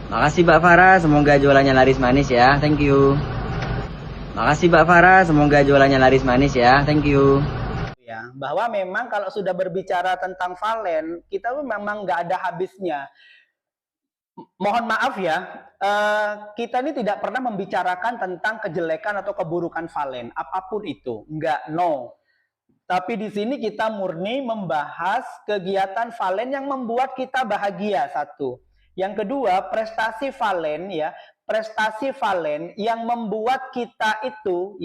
Makasih Mbak Farah, semoga jualannya laris manis ya. Thank you. Makasih Mbak Farah, semoga jualannya laris manis ya. Thank you. Ya, bahwa memang kalau sudah berbicara tentang Valen, kita memang nggak ada habisnya. Mohon maaf ya, kita ini tidak pernah membicarakan tentang kejelekan atau keburukan Valen, apapun itu, nggak, no. Tapi di sini kita murni membahas kegiatan Valen yang membuat kita bahagia, satu. Yang kedua, prestasi Valen ya, prestasi Valen yang membuat kita itu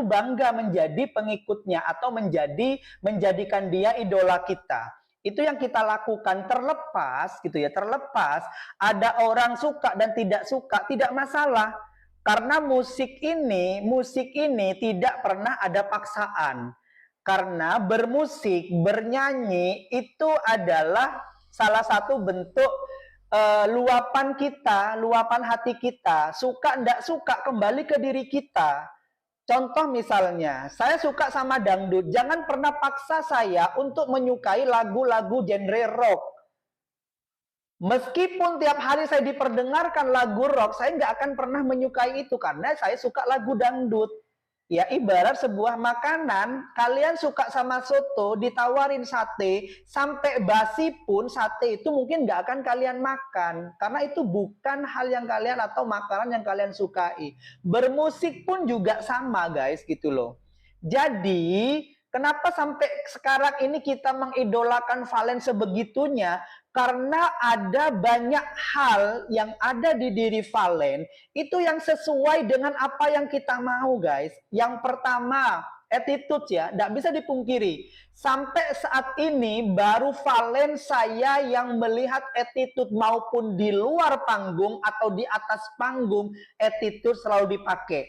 bangga menjadi pengikutnya atau menjadikan dia idola kita. Itu yang kita lakukan, terlepas gitu ya, terlepas ada orang suka dan tidak suka, tidak masalah. Karena musik ini tidak pernah ada paksaan. Karena bermusik, bernyanyi itu adalah salah satu bentuk luapan kita, luapan hati kita. Suka ndak suka kembali ke diri kita. Contoh misalnya, saya suka sama dangdut, jangan pernah paksa saya untuk menyukai lagu-lagu genre rock. Meskipun tiap hari saya diperdengarkan lagu rock, saya nggak akan pernah menyukai itu karena saya suka lagu dangdut. Ya ibarat sebuah makanan, kalian suka sama soto, ditawarin sate, sampai basi pun sate itu mungkin nggak akan kalian makan. Karena itu bukan hal yang kalian atau makanan yang kalian sukai. Bermusik pun juga sama guys gitu loh. Jadi kenapa sampai sekarang ini kita mengidolakan Valen sebegitunya? Karena ada banyak hal yang ada di diri Valen itu yang sesuai dengan apa yang kita mau guys. Yang pertama, attitude ya, tidak bisa dipungkiri. Sampai saat ini baru Valen saya yang melihat attitude maupun di luar panggung atau di atas panggung, attitude selalu dipakai.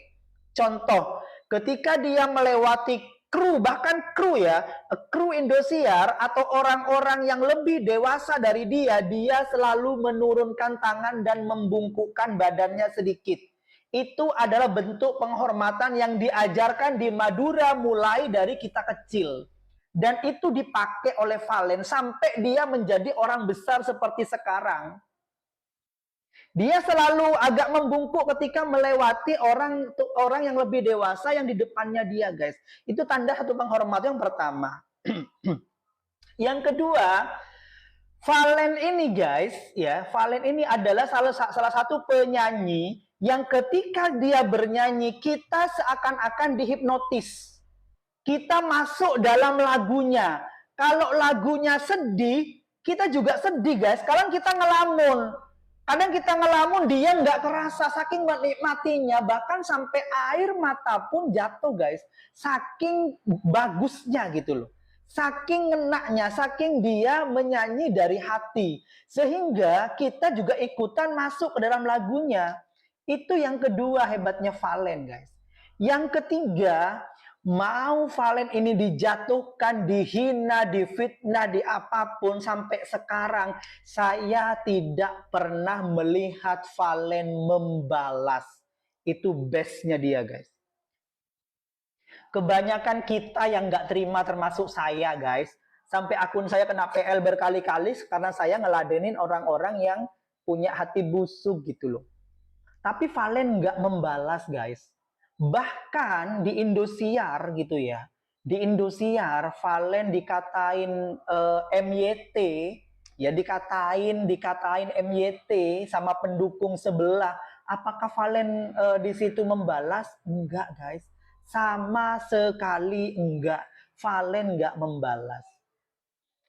Contoh, ketika dia melewati kru, bahkan kru ya, kru Indosiar atau orang-orang yang lebih dewasa dari dia, dia selalu menurunkan tangan dan membungkukkan badannya sedikit. Itu adalah bentuk penghormatan yang diajarkan di Madura mulai dari kita kecil. Dan itu dipakai oleh Valen sampai dia menjadi orang besar seperti sekarang. Dia selalu agak membungkuk ketika melewati orang yang lebih dewasa yang di depannya dia, guys. Itu tanda satu penghormatan yang pertama. Yang kedua, Valen ini guys, ya, Valen ini adalah salah satu penyanyi yang ketika dia bernyanyi kita seakan-akan dihipnotis. Kita masuk dalam lagunya. Kalau lagunya sedih, kita juga sedih guys. Kadang kita ngelamun. Kadang kita ngelamun, dia nggak kerasa saking menikmatinya. Bahkan sampai air mata pun jatuh guys. Saking bagusnya gitu loh. Saking ngenaknya, saking dia menyanyi dari hati. Sehingga kita juga ikutan masuk ke dalam lagunya. Itu yang kedua hebatnya Valen guys. Yang ketiga, mau Valen ini dijatuhkan, dihina, difitnah, di apapun sampai sekarang, saya tidak pernah melihat Valen membalas. Itu bestnya dia guys. Kebanyakan kita yang nggak terima termasuk saya guys. Sampai akun saya kena PL berkali-kali karena saya ngeladenin orang-orang yang punya hati busuk gitu loh. Tapi Valen nggak membalas guys. Bahkan di Indosiar gitu ya. Di Indosiar Valen dikatain MYT, ya dikatain MYT sama pendukung sebelah. Apakah Valen di situ membalas? Enggak guys. Sama sekali enggak. Valen enggak membalas.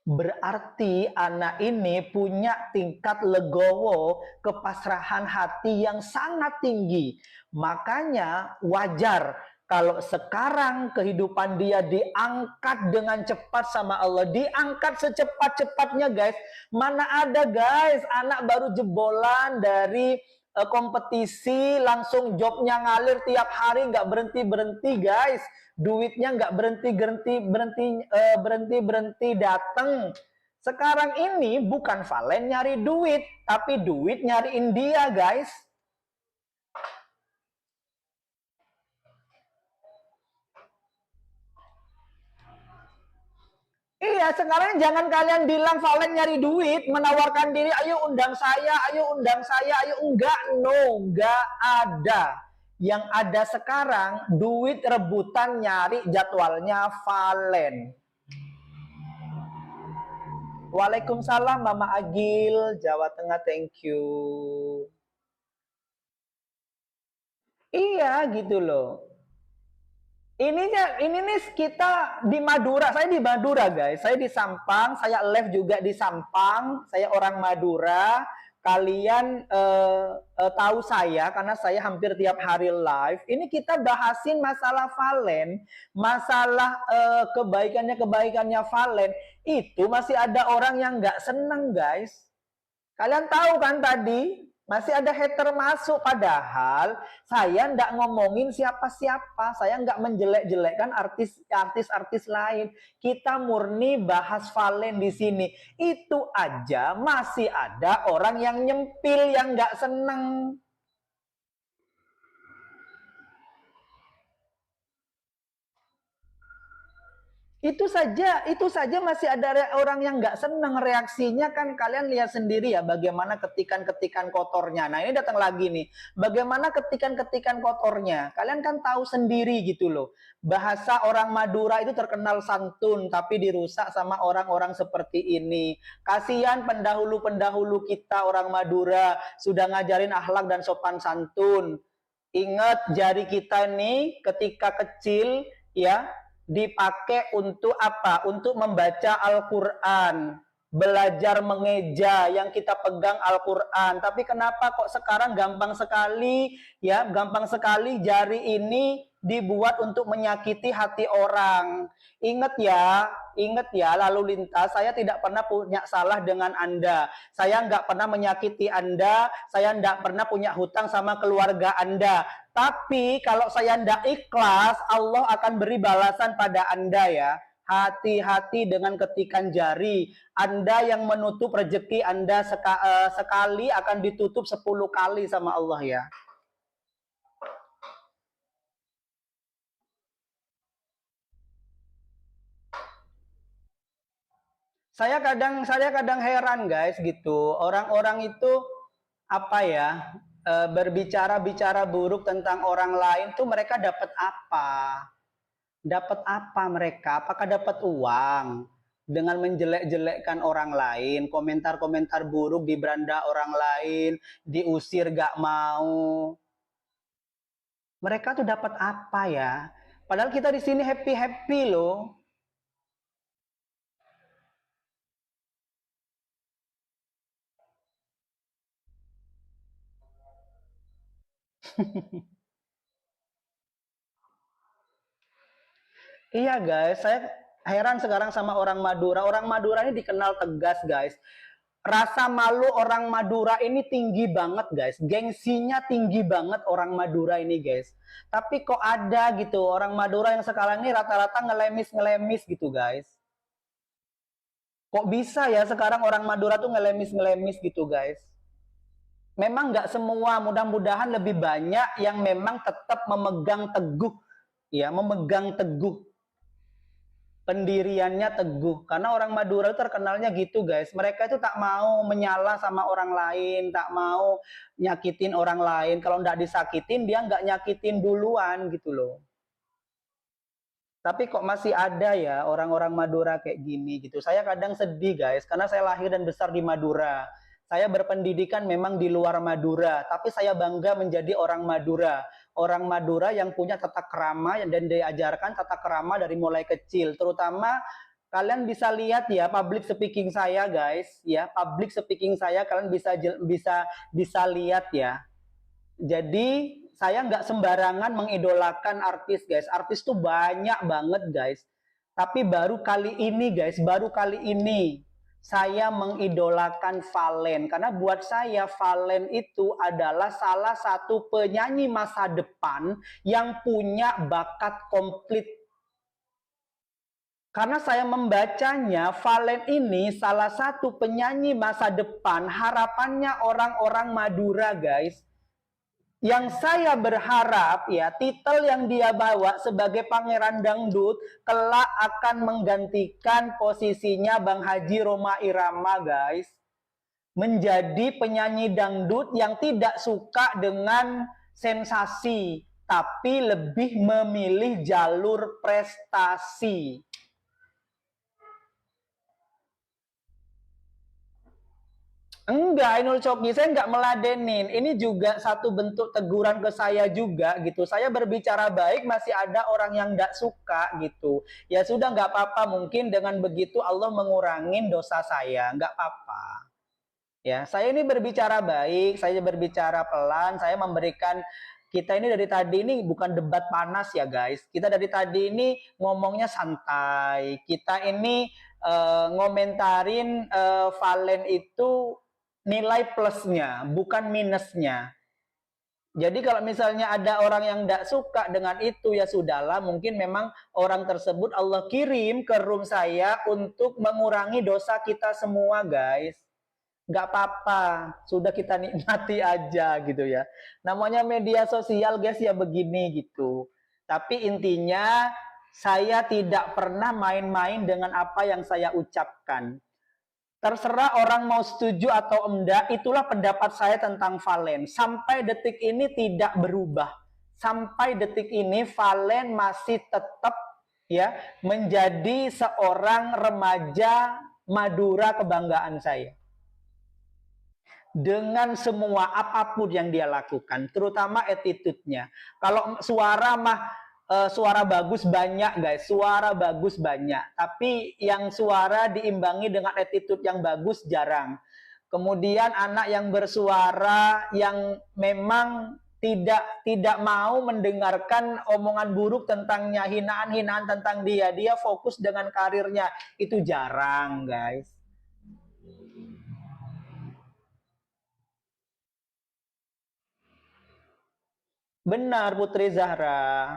Berarti anak ini punya tingkat legowo, kepasrahan hati yang sangat tinggi. Makanya wajar kalau sekarang kehidupan dia diangkat dengan cepat sama Allah. Diangkat secepat-cepatnya guys. Mana ada guys anak baru jebolan dari kompetisi langsung jobnya ngalir tiap hari nggak berhenti guys, duitnya nggak berhenti datang. Sekarang ini bukan Valen nyari duit, tapi duit nyariin dia guys. Iya, sekarang jangan kalian bilang Valen nyari duit, menawarkan diri, ayo undang saya, ayo undang saya, ayo. Enggak, no, enggak ada. Yang ada sekarang, duit rebutan nyari jadwalnya Valen. Waalaikumsalam Mama Agil, Jawa Tengah, thank you. Iya, gitu loh. Ini nih kita di Madura, saya di Madura guys, saya di Sampang, saya live juga di Sampang, saya orang Madura. Kalian tahu saya karena saya hampir tiap hari live. Ini kita bahasin masalah Valen, masalah kebaikannya Valen. Itu masih ada orang yang nggak seneng guys. Kalian tahu kan tadi? Masih ada hater masuk, padahal saya nggak ngomongin siapa-siapa, saya nggak menjelek-jelekkan artis-artis lain. Kita murni bahas Valen di sini. Itu aja masih ada orang yang nyempil, yang nggak seneng. Itu saja masih ada orang yang nggak seneng. Reaksinya kan kalian lihat sendiri ya, bagaimana ketikan-ketikan kotornya. Nah ini datang lagi nih, bagaimana ketikan-ketikan kotornya. Kalian kan tahu sendiri gitu loh, bahasa orang Madura itu terkenal santun, tapi dirusak sama orang-orang seperti ini. Kasihan pendahulu-pendahulu kita orang Madura, sudah ngajarin akhlak dan sopan santun. Ingat, jari kita nih ketika kecil ya, dipakai untuk apa? Untuk membaca Al-Quran, belajar mengeja, yang kita pegang Al-Quran. Tapi kenapa kok sekarang gampang sekali ya, gampang sekali jari ini dibuat untuk menyakiti hati orang. Ingat ya, lalu lintas, saya tidak pernah punya salah dengan Anda. Saya nggak pernah menyakiti Anda, saya nggak pernah punya hutang sama keluarga Anda. Tapi kalau saya ndak ikhlas, Allah akan beri balasan pada Anda ya. Hati-hati dengan ketikan jari. Anda yang menutup rezeki Anda sekali akan ditutup 10 kali sama Allah ya. Saya kadang heran guys gitu. Orang-orang itu apa ya? Berbicara-bicara buruk tentang orang lain tuh mereka dapat apa? Dapat apa mereka? Apakah dapat uang dengan menjelek-jelekkan orang lain, komentar-komentar buruk di beranda orang lain, diusir gak mau? Mereka tuh dapat apa ya? Padahal kita di sini happy-happy loh. Iya guys, saya heran sekarang sama orang Madura. Orang Madura ini dikenal tegas guys. Rasa malu orang Madura ini tinggi banget guys. Gengsinya tinggi banget orang Madura ini guys. Tapi kok ada gitu orang Madura yang sekarang ini rata-rata ngelemis-ngelemis gitu guys. Kok bisa ya sekarang orang Madura tuh ngelemis-ngelemis gitu guys. Memang nggak semua, mudah-mudahan lebih banyak yang memang tetap memegang teguh. Ya, memegang teguh pendiriannya teguh, karena orang Madura itu terkenalnya gitu guys, mereka itu tak mau menyala sama orang lain, tak mau nyakitin orang lain, kalau nggak disakitin dia nggak nyakitin duluan gitu loh. Tapi kok masih ada ya orang-orang Madura kayak gini gitu, saya kadang sedih guys, karena saya lahir dan besar di Madura, saya berpendidikan memang di luar Madura, tapi saya bangga menjadi orang Madura. Orang Madura yang punya tata krama dan diajarkan tata krama dari mulai kecil. Terutama kalian bisa lihat ya public speaking saya guys, ya public speaking saya kalian bisa lihat ya. Jadi saya nggak sembarangan mengidolakan artis guys. Artis tuh banyak banget guys. Tapi baru kali ini guys, baru kali ini saya mengidolakan Valen, karena buat saya Valen itu adalah salah satu penyanyi masa depan yang punya bakat komplit. Karena saya membacanya, Valen ini salah satu penyanyi masa depan, harapannya orang-orang Madura guys. Yang saya berharap ya titel yang dia bawa sebagai Pangeran Dangdut kelak akan menggantikan posisinya Bang Haji Rhoma Irama, guys. Menjadi penyanyi dangdut yang tidak suka dengan sensasi, tapi lebih memilih jalur prestasi. Enggak, Ainul Coki, saya enggak meladenin. Ini juga satu bentuk teguran ke saya juga gitu. Saya berbicara baik, masih ada orang yang enggak suka gitu. Ya sudah, enggak apa-apa. Mungkin dengan begitu Allah mengurangin dosa saya. Enggak apa-apa. Ya, saya ini berbicara baik, saya berbicara pelan, saya memberikan kita ini dari tadi ini bukan debat panas ya guys. Kita dari tadi ini ngomongnya santai. Kita ini ngomentarin Valen itu nilai plusnya, bukan minusnya. Jadi kalau misalnya ada orang yang tidak suka dengan itu, ya sudahlah, mungkin memang orang tersebut Allah kirim ke room saya untuk mengurangi dosa kita semua, guys. Nggak apa-apa, sudah kita nikmati aja gitu ya. Namanya media sosial, guys, ya begini gitu. Tapi intinya, saya tidak pernah main-main dengan apa yang saya ucapkan. Terserah orang mau setuju atau enggak, itulah pendapat saya tentang Valen. Sampai detik ini tidak berubah. Sampai detik ini Valen masih tetap ya menjadi seorang remaja Madura kebanggaan saya. Dengan semua apapun yang dia lakukan, terutama attitude-nya. Kalau suara mah suara bagus banyak guys, suara bagus banyak, tapi yang suara diimbangi dengan attitude yang bagus jarang. Kemudian anak yang bersuara yang memang tidak mau mendengarkan omongan buruk tentangnya, hinaan-hinaan tentang dia fokus dengan karirnya, itu jarang guys. Benar Putri Zahra.